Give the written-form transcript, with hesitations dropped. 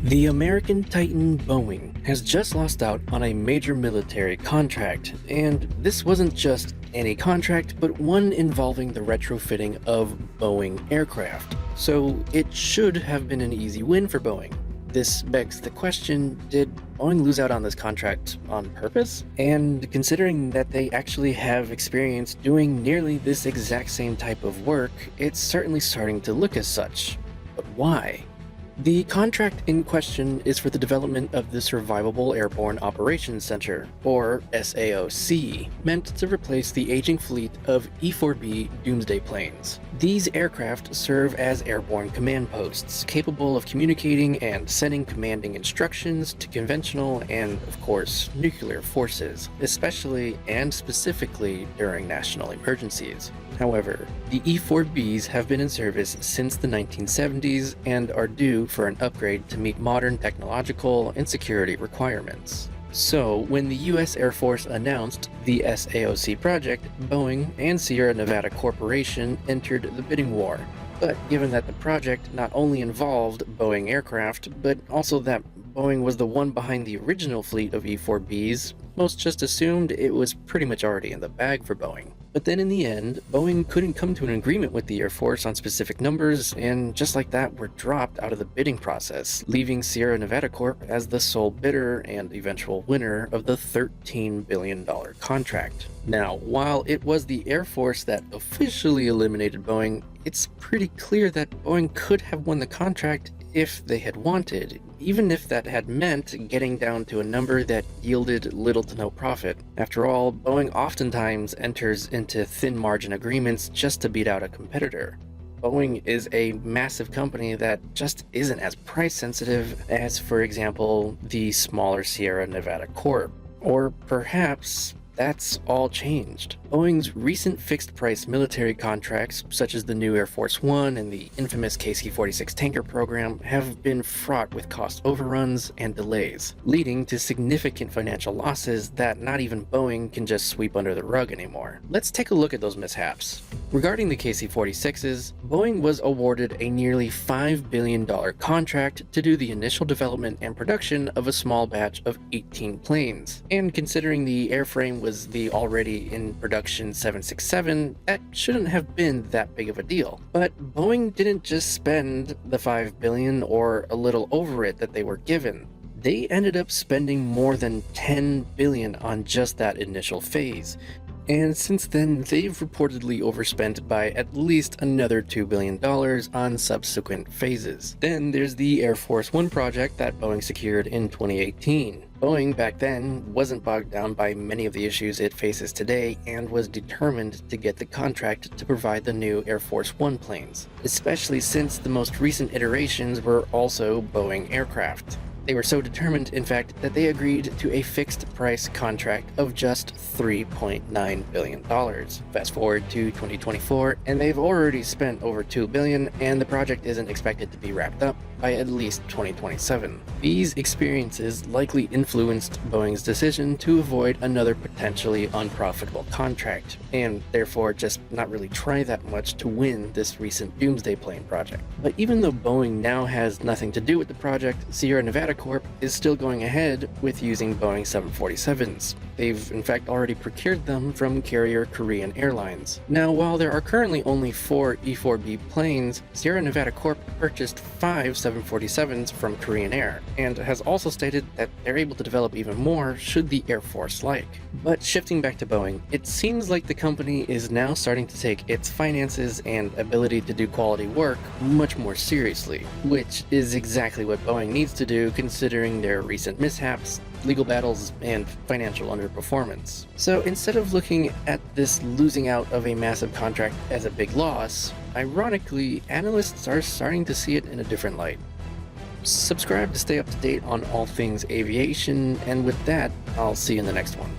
The American Titan Boeing has just lost out on a major military contract, and this wasn't just any contract, but one involving the retrofitting of Boeing aircraft. So it should have been an easy win for Boeing. This begs the question, did Boeing lose out on this contract on purpose? And considering that they actually have experience doing nearly this exact same type of work, it's certainly starting to look as such. But why? The contract in question is for the development of the Survivable Airborne Operations Center, or SAOC, meant to replace the aging fleet of E-4B Doomsday planes. These aircraft serve as airborne command posts, capable of communicating and sending commanding instructions to conventional and, of course, nuclear forces, especially and specifically during national emergencies. However, the E-4Bs have been in service since the 1970s and are due for an upgrade to meet modern technological and security requirements. So, when the US Air Force announced the SAOC project, Boeing and Sierra Nevada Corporation entered the bidding war. But given that the project not only involved Boeing aircraft, but also that Boeing was the one behind the original fleet of E-4Bs, most just assumed it was pretty much already in the bag for Boeing. But then in the end, Boeing couldn't come to an agreement with the Air Force on specific numbers, and just like that were dropped out of the bidding process, leaving Sierra Nevada Corp as the sole bidder and eventual winner of the $13 billion contract. Now, while it was the Air Force that officially eliminated Boeing, it's pretty clear that Boeing could have won the contract if they had wanted, even if that had meant getting down to a number that yielded little to no profit. After all, Boeing oftentimes enters into thin margin agreements just to beat out a competitor. Boeing is a massive company that just isn't as price sensitive as, for example, the smaller Sierra Nevada Corp. Or perhaps that's all changed. Boeing's recent fixed-price military contracts, such as the new Air Force One and the infamous KC-46 tanker program, have been fraught with cost overruns and delays, leading to significant financial losses that not even Boeing can just sweep under the rug anymore. Let's take a look at those mishaps. Regarding the KC-46s, Boeing was awarded a nearly $5 billion contract to do the initial development and production of a small batch of 18 planes, and considering the airframe was the already in production 767, that shouldn't have been that big of a deal. But Boeing didn't just spend the $5 billion or a little over it that they were given. They ended up spending more than $10 billion on just that initial phase. And since then, they've reportedly overspent by at least another $2 billion on subsequent phases. Then there's the Air Force One project that Boeing secured in 2018. Boeing back then wasn't bogged down by many of the issues it faces today and was determined to get the contract to provide the new Air Force One planes, especially since the most recent iterations were also Boeing aircraft. They were so determined, in fact, that they agreed to a fixed-price contract of just $3.9 billion. Fast forward to 2024, and they've already spent over $2 billion, and the project isn't expected to be wrapped up by at least 2027. These experiences likely influenced Boeing's decision to avoid another potentially unprofitable contract, and therefore just not really try that much to win this recent Doomsday plane project. But even though Boeing now has nothing to do with the project, Sierra Nevada Corp is still going ahead with using Boeing 747s. They've in fact already procured them from carrier Korean Airlines. Now, while there are currently only 4 E-4B planes, Sierra Nevada Corp purchased 5 747s from Korean Air, and has also stated that they're able to develop even more should the Air Force like. But shifting back to Boeing, it seems like the company is now starting to take its finances and ability to do quality work much more seriously, which is exactly what Boeing needs to do considering their recent mishaps, legal battles, and financial underperformance. So instead of looking at this losing out of a massive contract as a big loss, ironically, analysts are starting to see it in a different light. Subscribe to stay up to date on all things aviation, and with that, I'll see you in the next one.